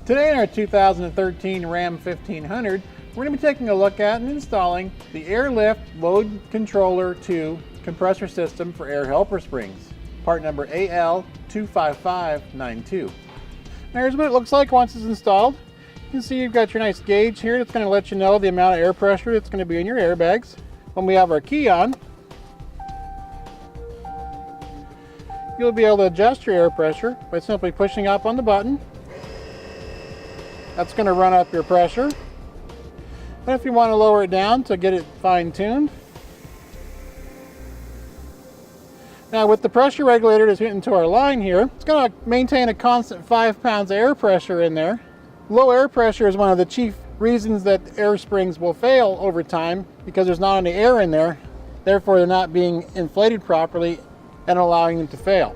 Today in our 2013 Ram 1500, we're going to be taking a look at and installing the Airlift Load Controller 2 compressor system for air helper springs, part number AL25592. Now here's what it looks like once it's installed. You can see you've got your nice gauge here that's going to let you know the amount of air pressure that's going to be in your airbags. When we have our key on, you'll be able to adjust your air pressure by simply pushing up on the button. That's going to run up your pressure. But if you want to lower it down to get it fine-tuned. Now with the pressure regulator that's hitting to our line here, it's going to maintain a constant 5 pounds of air pressure in there. Low air pressure is one of the chief reasons that air springs will fail over time because there's not any air in there. Therefore they're not being inflated properly and allowing them to fail.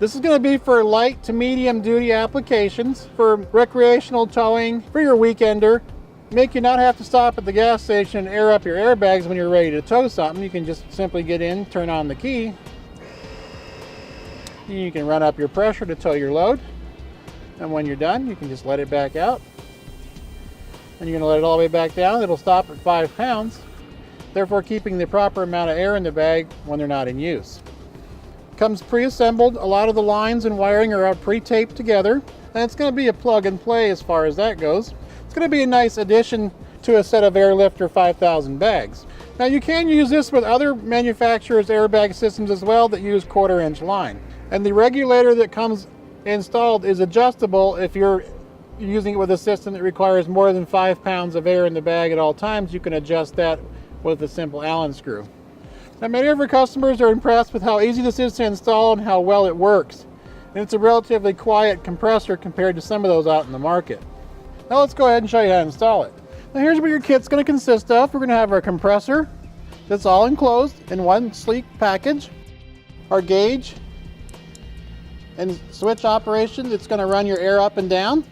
This is going to be for light to medium duty applications, for recreational towing, for your weekender. Make you not have to stop at the gas station and air up your airbags when you're ready to tow something. You can just simply get in, turn on the key, and you can run up your pressure to tow your load. And when you're done, you can just let it back out. And you're going to let it all the way back down. It'll stop at 5 pounds, therefore keeping the proper amount of air in the bag when they're not in use. Comes pre-assembled. A lot of the lines and wiring are pre-taped together, and it's going to be a plug and play as far as that goes. It's going to be a nice addition to a set of Airlifter 5000 bags. Now you can use this with other manufacturers' airbag systems as well that use 1/4 inch line. And the regulator that comes installed is adjustable. If you're using it with a system that requires more than 5 pounds of air in the bag at all times, you can adjust that with a simple Allen screw. Now many of our customers are impressed with how easy this is to install and how well it works. And it's a relatively quiet compressor compared to some of those out in the market. Now let's go ahead and show you how to install it. Now here's what your kit's going to consist of. We're going to have our compressor that's all enclosed in one sleek package, our gauge and switch operation that's going to run your air up and down,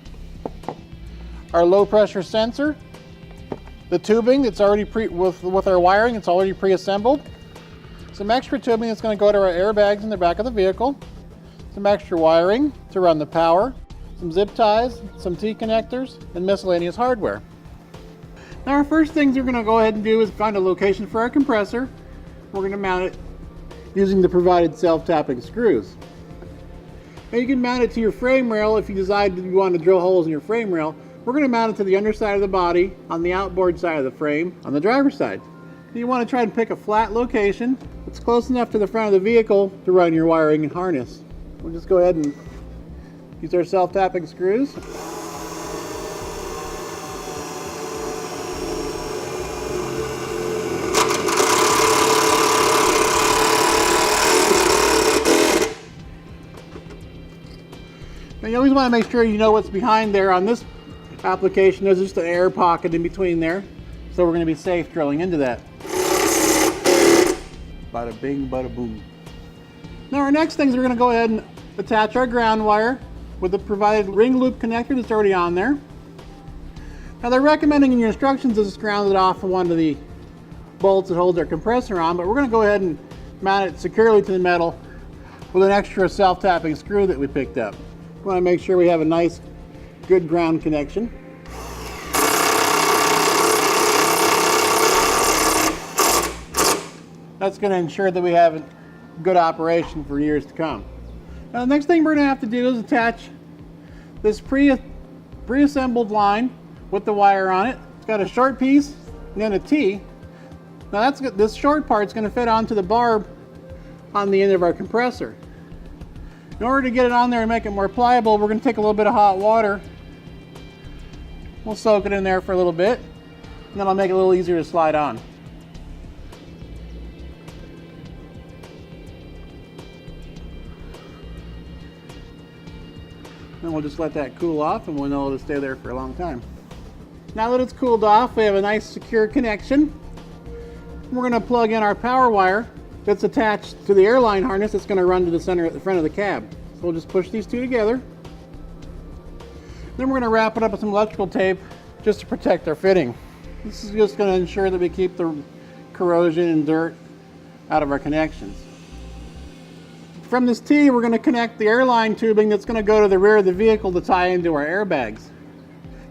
our low pressure sensor, the tubing that's already with our wiring, it's already pre-assembled, some extra tubing that's going to go to our airbags in the back of the vehicle, some extra wiring to run the power, some zip ties, some T-connectors, and miscellaneous hardware. Now our first things we're going to go ahead and do is find a location for our compressor. We're going to mount it using the provided self-tapping screws. Now you can mount it to your frame rail if you decide that you want to drill holes in your frame rail. We're going to mount it to the underside of the body, on the outboard side of the frame, on the driver's side. You want to try and pick a flat location that's close enough to the front of the vehicle to run your wiring and harness. We'll just go ahead and use our self-tapping screws. Now you always want to make sure you know what's behind there. On this application, there's just an air pocket in between there, so we're going to be safe drilling into that. Bada bing, bada boom. Now our next thing is we're going to go ahead and attach our ground wire with the provided ring loop connector that's already on there. Now they're recommending in your instructions is ground it off of one of the bolts that holds our compressor on, but we're going to go ahead and mount it securely to the metal with an extra self-tapping screw that we picked up. We want to make sure we have a nice, good ground connection. That's going to ensure that we have a good operation for years to come. Now the next thing we're going to have to do is attach this pre-assembled line with the wire on it. It's got a short piece and then a T. Now this short part's going to fit onto the barb on the end of our compressor. In order to get it on there and make it more pliable, we're going to take a little bit of hot water. We'll soak it in there for a little bit, and then I'll make it a little easier to slide on. Then we'll just let that cool off and we'll know it'll stay there for a long time. Now that it's cooled off, we have a nice secure connection. We're going to plug in our power wire that's attached to the airline harness that's going to run to the center at the front of the cab. So we'll just push these two together. Then we're going to wrap it up with some electrical tape just to protect our fitting. This is just going to ensure that we keep the corrosion and dirt out of our connections. From this T, we're going to connect the airline tubing that's going to go to the rear of the vehicle to tie into our airbags.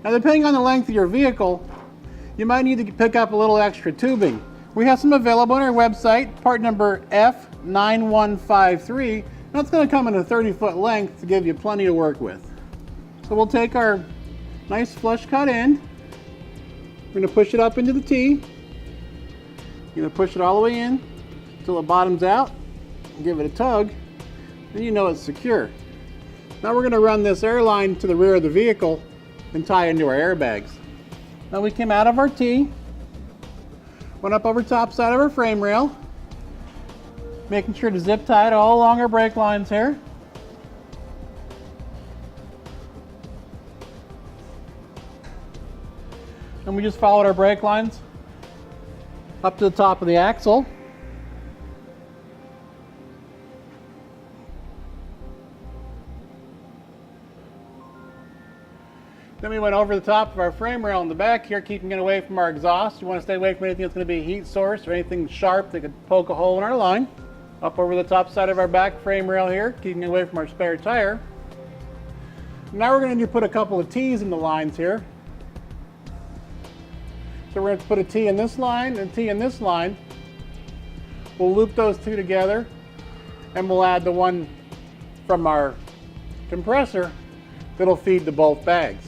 Now, depending on the length of your vehicle, you might need to pick up a little extra tubing. We have some available on our website, part number F9153. That's going to come in a 30-foot length to give you plenty to work with. So we'll take our nice flush cut end. We're going to push it up into the T. You're going to push it all the way in until it bottoms out. Give it a tug, then you know it's secure. Now we're going to run this airline to the rear of the vehicle and tie into our airbags. Now we came out of our T, went up over top side of our frame rail, making sure to zip tie it all along our brake lines here. And we just followed our brake lines up to the top of the axle. Then we went over the top of our frame rail in the back here, keeping it away from our exhaust. You want to stay away from anything that's going to be a heat source or anything sharp that could poke a hole in our line. Up over the top side of our back frame rail here, keeping it away from our spare tire. Now we're going to put a couple of T's in the lines here. So we're going to put a T in this line and a T in this line. We'll loop those two together and we'll add the one from our compressor that'll feed to both bags.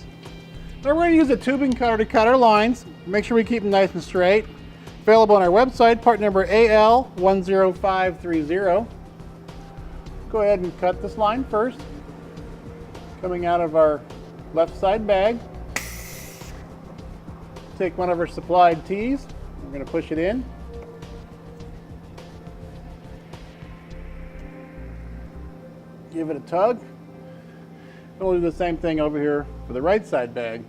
Now we're going to use a tubing cutter to cut our lines. Make sure we keep them nice and straight. Available on our website, part number AL10530. Go ahead and cut this line first. Coming out of our left side bag. Take one of our supplied T's. We're going to push it in. Give it a tug. And we'll do the same thing over here for the right side bag.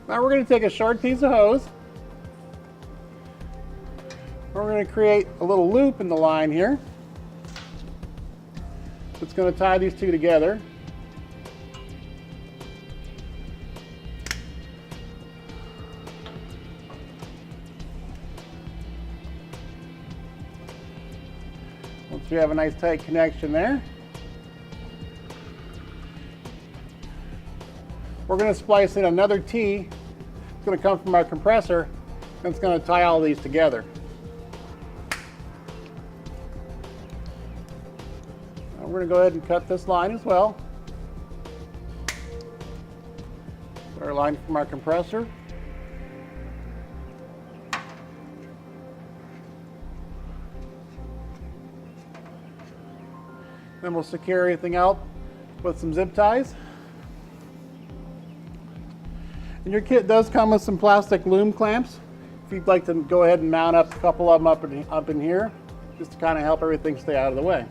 Now we're going to take a short piece of hose. We're going to create a little loop in the line here. It's going to tie these two together. Once we have a nice tight connection there, we're going to splice in another T. It's going to come from our compressor, and it's going to tie all these together. Now we're going to go ahead and cut this line as well. Our line from our compressor. Then we'll secure everything out with some zip ties. And your kit does come with some plastic loom clamps. If you'd like to go ahead and mount up a couple of them up in here, just to kind of help everything stay out of the way.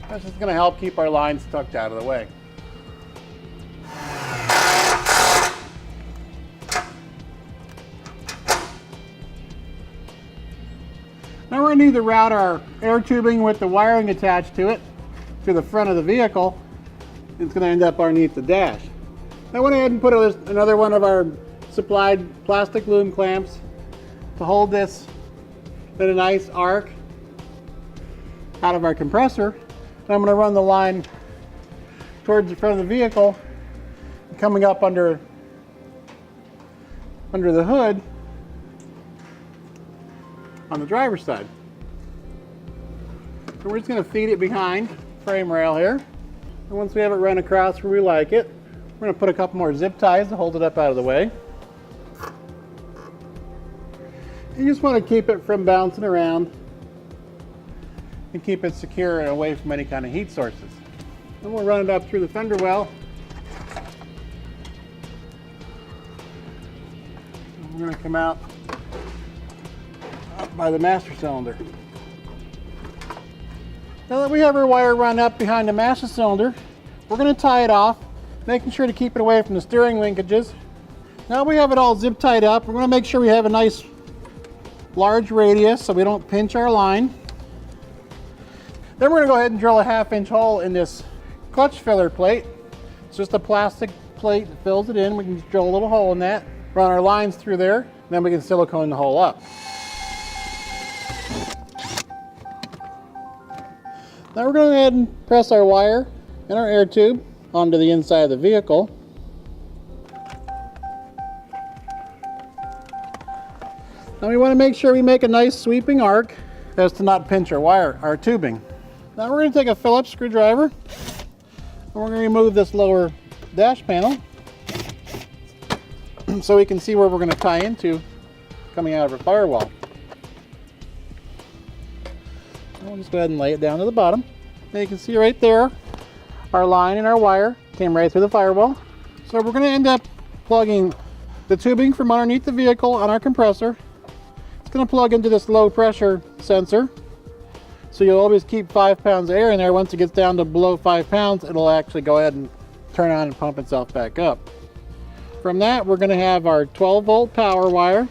That's just going to help keep our lines tucked out of the way. Now we're going to need to route our air tubing with the wiring attached to it to the front of the vehicle. It's going to end up underneath the dash. I went ahead and put another one of our supplied plastic loom clamps to hold this in a nice arc out of our compressor. And I'm going to run the line towards the front of the vehicle, coming up under the hood on the driver's side. So we're just going to feed it behind frame rail here. And once we have it run across where we like it, we're going to put a couple more zip ties to hold it up out of the way. You just want to keep it from bouncing around and keep it secure and away from any kind of heat sources. Then we'll run it up through the fender well. We're going to come out by the master cylinder. Now that we have our wire run up behind the master cylinder, we're going to tie it off, making sure to keep it away from the steering linkages. Now we have it all zip tied up. We're going to make sure we have a nice large radius so we don't pinch our line. Then we're going to go ahead and drill a 1/2 inch hole in this clutch filler plate. It's just a plastic plate that fills it in. We can just drill a little hole in that, run our lines through there, then we can silicone the hole up. Now we're going to go ahead and press our wire and our air tube onto the inside of the vehicle. Now we want to make sure we make a nice sweeping arc as to not pinch our tubing. Now we're going to take a Phillips screwdriver and we're going to remove this lower dash panel so we can see where we're going to tie into coming out of our firewall. We'll just go ahead and lay it down to the bottom. Now you can see right there, our line and our wire came right through the firewall. So we're going to end up plugging the tubing from underneath the vehicle on our compressor. It's going to plug into this low pressure sensor. So you'll always keep 5 pounds of air in there. Once it gets down to below 5 pounds, it'll actually go ahead and turn on and pump itself back up. From that, we're going to have our 12 volt power wire.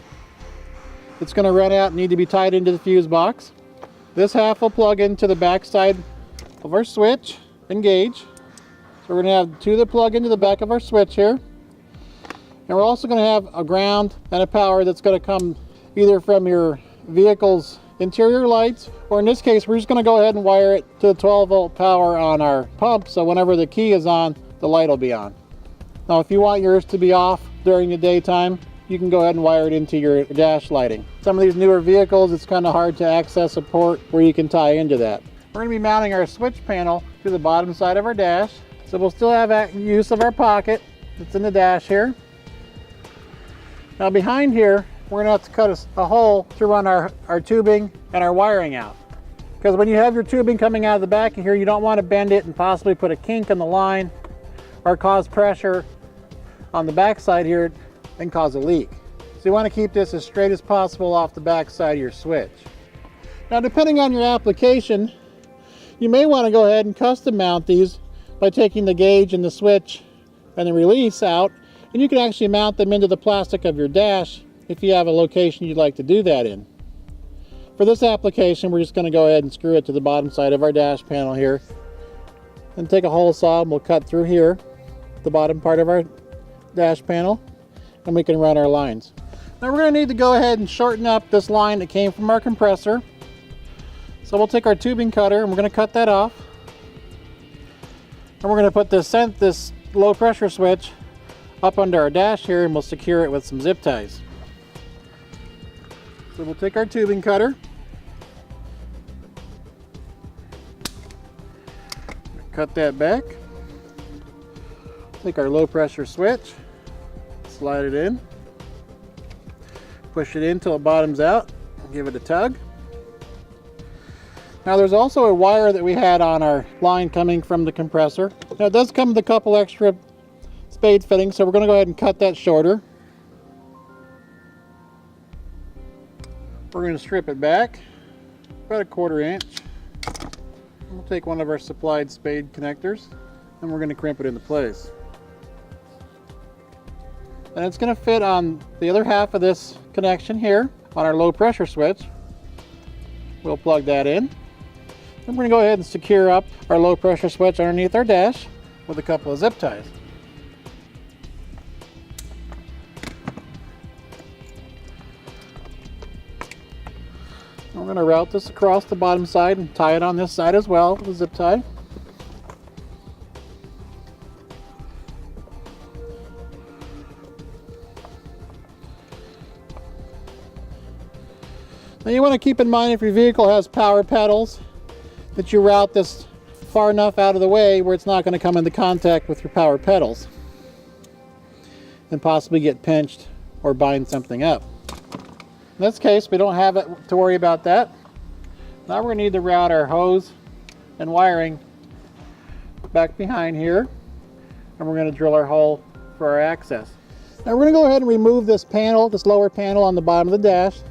It's going to run out and need to be tied into the fuse box. This half will plug into the back side of our switch and gauge. So we're going to have 2 that plug into the back of our switch here. And we're also going to have a ground and a power that's going to come either from your vehicle's interior lights, or in this case, we're just going to go ahead and wire it to the 12 volt power on our pump. So whenever the key is on, the light will be on. Now, if you want yours to be off during the daytime, you can go ahead and wire it into your dash lighting. Some of these newer vehicles, it's kind of hard to access a port where you can tie into that. We're going to be mounting our switch panel to the bottom side of our dash. So we'll still have use of our pocket that's in the dash here. Now behind here, we're going to have to cut a hole to run our tubing and our wiring out. Because when you have your tubing coming out of the back of here, you don't want to bend it and possibly put a kink in the line or cause pressure on the back side here and cause a leak. So you want to keep this as straight as possible off the back side of your switch. Now, depending on your application, you may want to go ahead and custom mount these by taking the gauge and the switch and the release out, and you can actually mount them into the plastic of your dash if you have a location you'd like to do that in. For this application, we're just going to go ahead and screw it to the bottom side of our dash panel here and take a hole saw and we'll cut through here, the bottom part of our dash panel, and we can run our lines. Now we're going to need to go ahead and shorten up this line that came from our compressor. So we'll take our tubing cutter and we're going to cut that off. And we're going to put this low pressure switch up under our dash here and we'll secure it with some zip ties. So we'll take our tubing cutter, cut that back, take our low pressure switch, slide it in, push it in till it bottoms out, give it a tug. Now there's also a wire that we had on our line coming from the compressor. Now it does come with a couple extra spade fittings, so we're going to go ahead and cut that shorter. We're going to strip it back about 1/4 inch. We'll take one of our supplied spade connectors and we're going to crimp it into place. And it's going to fit on the other half of this connection here on our low pressure switch. We'll plug that in. And we're going to go ahead and secure up our low pressure switch underneath our dash with a couple of zip ties. We're going to route this across the bottom side and tie it on this side as well with a zip tie. Now you want to keep in mind, if your vehicle has power pedals, that you route this far enough out of the way where it's not going to come into contact with your power pedals and possibly get pinched or bind something up. In this case, we don't have it to worry about that. Now we're going to need to route our hose and wiring back behind here, and we're going to drill our hole for our access. Now we're going to go ahead and remove this panel, this lower panel on the bottom of the dash,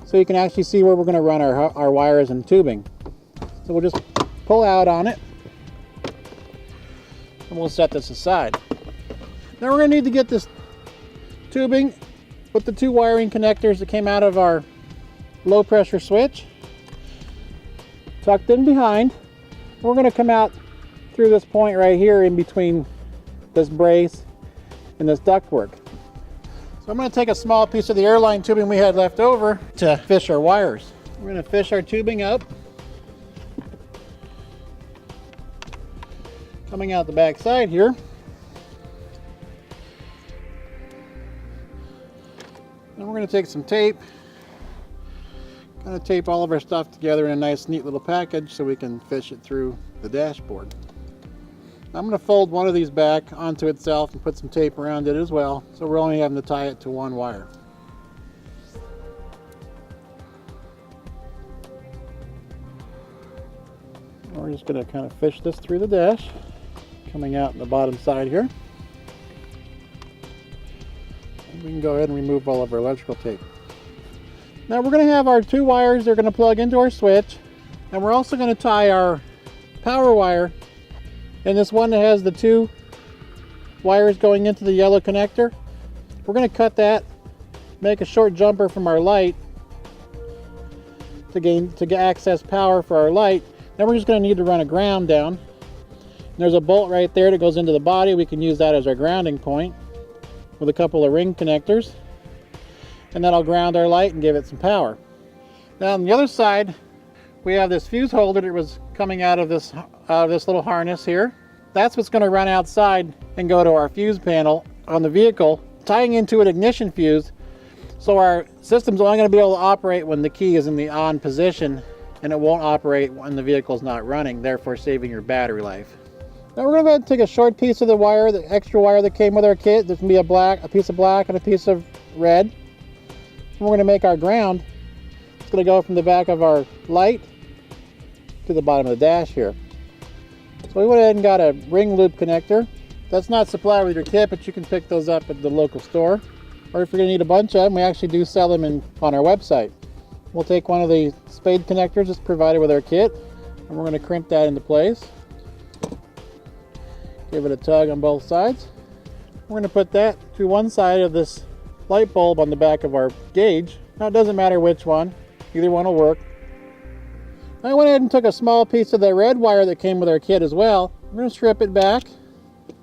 so you can actually see where we're going to run our wires and tubing. So we'll just pull out on it, and we'll set this aside. Now we're going to need to get this tubing with the 2 wiring connectors that came out of our low pressure switch tucked in behind. We're going to come out through this point right here in between this brace and this ductwork. So I'm going to take a small piece of the airline tubing we had left over to fish our wires. We're going to fish our tubing up, coming out the back side here. Then we're going to take some tape, kind of tape all of our stuff together in a nice neat little package so we can fish it through the dashboard. I'm going to fold one of these back onto itself and put some tape around it as well, so we're only having to tie it to one wire. We're just going to kind of fish this through the dash, coming out in the bottom side here. And we can go ahead and remove all of our electrical tape. Now we're going to have our two wires. They're going to plug into our switch, and we're also going to tie our power wire in this one that has the two wires going into the yellow connector. We're going to cut that, make a short jumper from our light to access power for our light. Then we're just going to need to run a ground down. And there's a bolt right there that goes into the body. We can use that as our grounding point with a couple of ring connectors. And that'll ground our light and give it some power. Now on the other side, we have this fuse holder that was coming out of this little harness here. That's what's going to run outside and go to our fuse panel on the vehicle, tying into an ignition fuse. So our system's only going to be able to operate when the key is in the on position, and it won't operate when the vehicle's not running, therefore saving your battery life. Now we're going to go ahead and take a short piece of the wire, the extra wire that came with our kit. There's going to be a piece of black and a piece of red. And we're going to make our ground. It's going to go from the back of our light to the bottom of the dash here. So we went ahead and got a ring loop connector. That's not supplied with your kit, but you can pick those up at the local store. Or if you're going to need a bunch of them, we actually do sell them on our website. We'll take one of the spade connectors that's provided with our kit, and we're going to crimp that into place. Give it a tug on both sides. We're going to put that to one side of this light bulb on the back of our gauge. Now it doesn't matter which one, either one will work. I went ahead and took a small piece of the red wire that came with our kit as well. We're going to strip it back.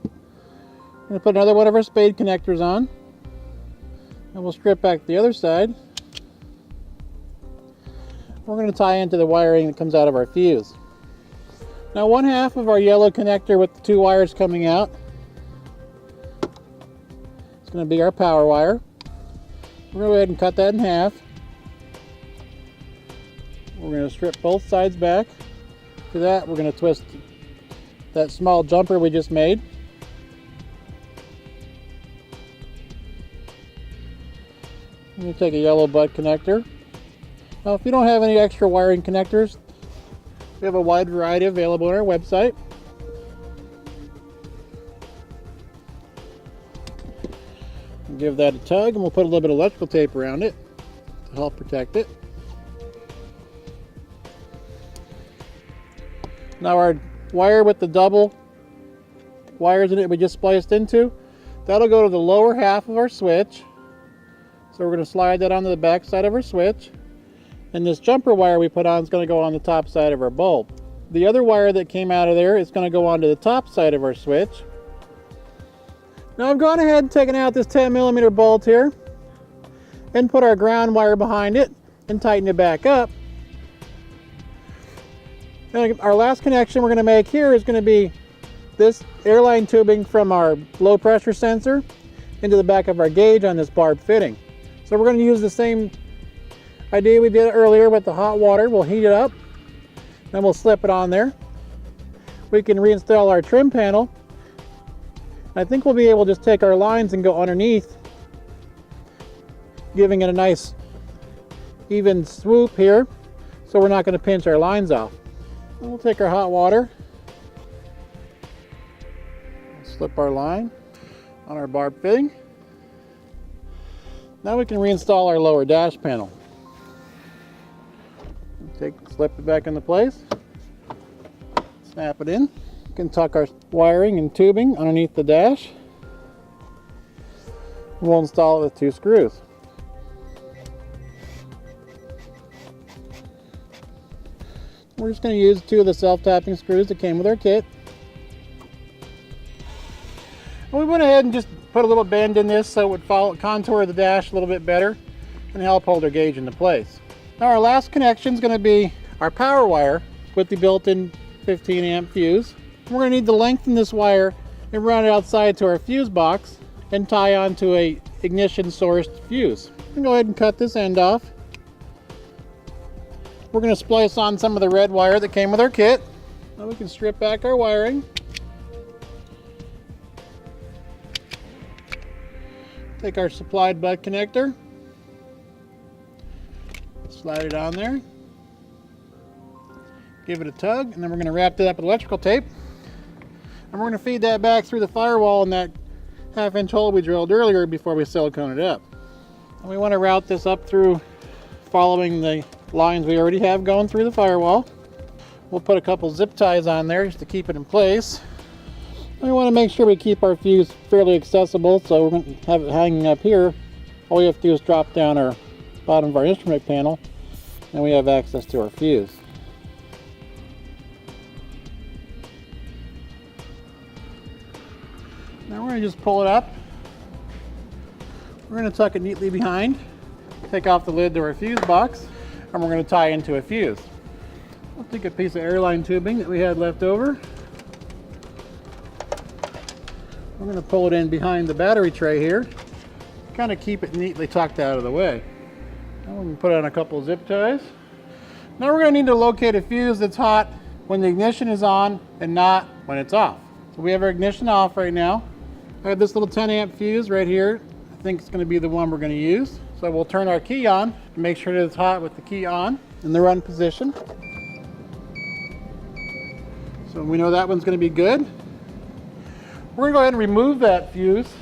We're going to put another one of our spade connectors on. And we'll strip back the other side. We're going to tie into the wiring that comes out of our fuse. Now one half of our yellow connector with the two wires coming out is going to be our power wire. We're going to go ahead and cut that in half. We're going to strip both sides back. For that, we're going to twist that small jumper we just made. I'm going to take a yellow butt connector. Now, if you don't have any extra wiring connectors, we have a wide variety available on our website. Give that a tug, and we'll put a little bit of electrical tape around it to help protect it. Now our wire with the double wires in it we just spliced into, that'll go to the lower half of our switch. So we're going to slide that onto the back side of our switch. And this jumper wire we put on is going to go on the top side of our bulb. The other wire that came out of there is going to go onto the top side of our switch. Now I've gone ahead and taken out this 10mm bolt here and put our ground wire behind it and tighten it back up. And our last connection we're going to make here is going to be this airline tubing from our low pressure sensor into the back of our gauge on this barb fitting. So we're going to use the same idea we did earlier with the hot water. We'll heat it up, then we'll slip it on there. We can reinstall our trim panel. I think we'll be able to just take our lines and go underneath, giving it a nice even swoop here, so we're not going to pinch our lines off. And we'll take our hot water, slip our line on our barb fitting. Now we can reinstall our lower dash panel. Slip it back into place, snap it in. We can tuck our wiring and tubing underneath the dash. We'll install it with 2 screws. We're just going to use 2 of the self-tapping screws that came with our kit. And we went ahead and just put a little bend in this so it would follow contour the dash a little bit better and help hold our gauge into place. Now our last connection is going to be our power wire with the built-in 15 amp fuse. We're going to need to lengthen this wire and run it outside to our fuse box and tie onto a ignition sourced fuse. I'm going to go ahead and cut this end off. We're going to splice on some of the red wire that came with our kit. Now we can strip back our wiring. Take our supplied butt connector, slide it on there, give it a tug, and then we're going to wrap it up with electrical tape. And we're going to feed that back through the firewall in that 1/2 inch hole we drilled earlier before we silicone it up. And we want to route this up through following the lines we already have going through the firewall. We'll put a couple zip ties on there just to keep it in place. And we want to make sure we keep our fuse fairly accessible, so we're going to have it hanging up here. All we have to do is drop down our bottom of our instrument panel and we have access to our fuse. Now we're going to just pull it up. We're going to tuck it neatly behind, take off the lid to our fuse box, and we're going to tie into a fuse. We'll take a piece of airline tubing that we had left over. We're going to pull it in behind the battery tray here, kind of keep it neatly tucked out of the way. Now we're going to put on a couple of zip ties. Now we're going to need to locate a fuse that's hot when the ignition is on and not when it's off. So we have our ignition off right now. I have this little 10 amp fuse right here. I think it's going to be the one we're going to use. So we'll turn our key on and make sure that it's hot with the key on in the run position. So we know that one's going to be good. We're going to go ahead and remove that fuse.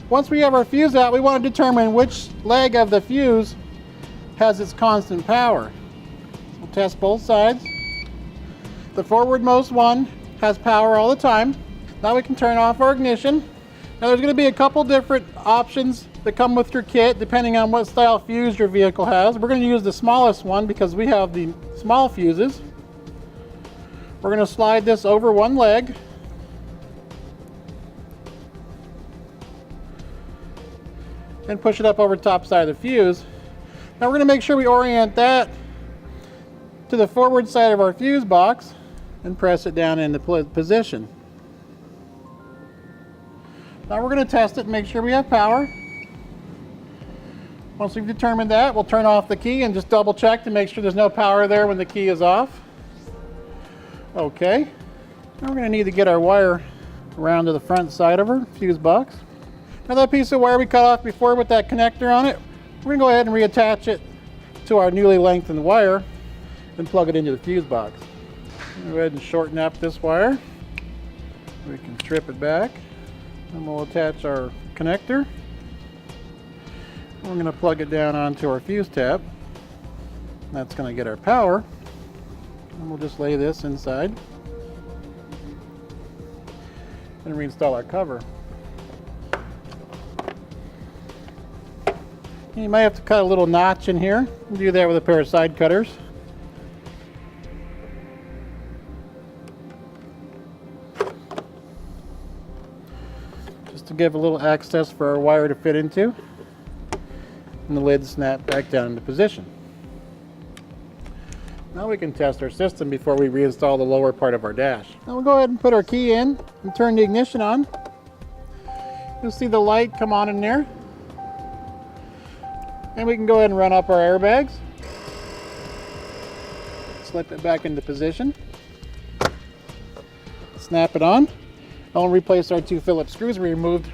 Once we have our fuse out, we want to determine which leg of the fuse has its constant power. So we'll test both sides. The forwardmost one has power all the time. Now we can turn off our ignition. Now there's going to be a couple different options that come with your kit depending on what style fuse your vehicle has. We're going to use the smallest one because we have the small fuses. We're going to slide this over one leg. And push it up over the top side of the fuse. Now we're going to make sure we orient that to the forward side of our fuse box and press it down into position. Now we're going to test it and make sure we have power. Once we've determined that, we'll turn off the key and just double check to make sure there's no power there when the key is off. Okay. Now we're going to need to get our wire around to the front side of our fuse box. Now that piece of wire we cut off before with that connector on it, we're going to go ahead and reattach it to our newly lengthened wire and plug it into the fuse box. Go ahead and shorten up this wire. We can strip it back and we'll attach our connector. We're going to plug it down onto our fuse tab. That's going to get our power. And we'll just lay this inside and reinstall our cover. You might have to cut a little notch in here. We'll do that with a pair of side cutters. Just to give a little access for our wire to fit into. And the lid snap back down into position. Now we can test our system before we reinstall the lower part of our dash. Now we'll go ahead and put our key in and turn the ignition on. You'll see the light come on in there. And we can go ahead and run up our airbags. Slip it back into position. Snap it on. I'll replace our 2 Phillips screws we removed.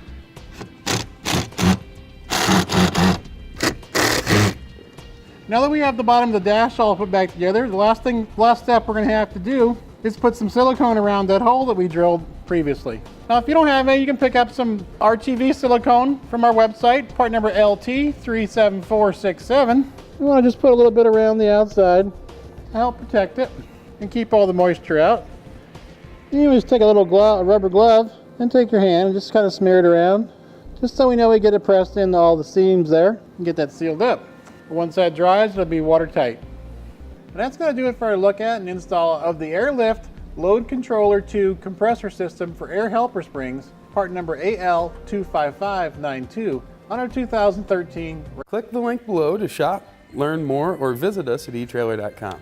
Now that we have the bottom of the dash all put back together, the last step we're going to have to do is put some silicone around that hole that we drilled previously. Now if you don't have any, you can pick up some RTV silicone from our website, part number LT37467. We want to just put a little bit around the outside to help protect it and keep all the moisture out. You just take a little rubber glove and take your hand and just kind of smear it around, just so we know we get it pressed into all the seams there and get that sealed up. Once that dries, it'll be watertight. And that's going to do it for our look at and install of the Airlift Load Controller 2 compressor system for air helper springs, part number AL25592 on our 2013. Click the link below to shop, learn more, or visit us at eTrailer.com.